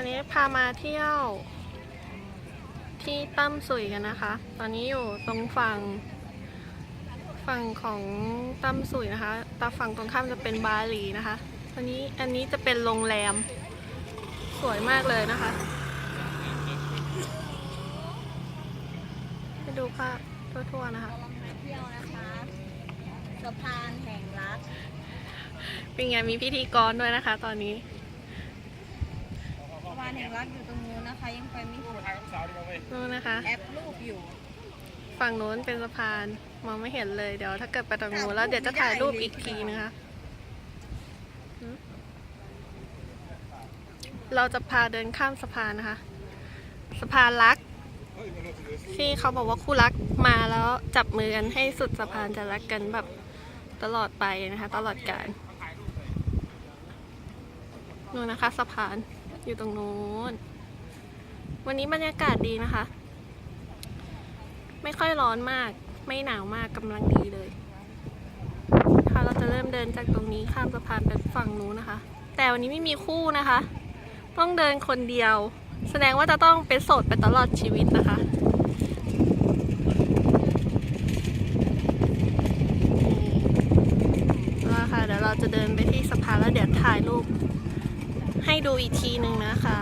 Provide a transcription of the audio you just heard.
วันนี้พามาเที่ยวที่ตั้มสุยกันนะคะ ตอนนี้อยู่ตรงฝั่งของตั้มสุยนะคะแต่ฝั่งตรงข้ามจะเป็นบาหลีนะคะอันนี้จะเป็นโรงแรมสวยมากเลยนะคะไปดูภาพทั่วๆนะคะมาเที่ยวนะคะสะพานแห่งรักเป็นไงมีพิธีกรด้วยนะคะ ตอนนี้สะพานแห่งรักอยู่ตรงนู้นนะคะยังไปไม่ถึงนู่นนะคะแอปรูปอยู่ฝั่งโน้นเป็นสะพานมองไม่เห็นเลยเดี๋ยวถ้าเกิดไปตรงนู้นแล้วเดี๋ยวจะถ่ายรูปอีกทีนะคะเราจะพาเดินข้ามสะพานนะคะสะพานรักที่เขาบอกว่าคู่รักมาแล้วจับมือกันให้สุดสะพานจะรักกันแบบตลอดไปนะคะตลอดกาลนู่นนะคะสะพานอยู่ตรงนู้นวันนี้บรรยากาศดีนะคะไม่ค่อยร้อนมากไม่หนาวมากกำลังดีเลยค่ะเราจะเริ่มเดินจากตรงนี้ข้ามสะพานไปฝั่งนู้นนะคะแต่วันนี้ไม่มีคู่นะคะต้องเดินคนเดียวแสดงว่าจะต้องเป็นโสดไปตลอดชีวิตนะคะแล้วค่ะเดี๋ยวเราจะเดินไปที่สะพานแล้วเดี๋ยวถ่ายรูปให้ดูอีกทีหนึ่งนะคะ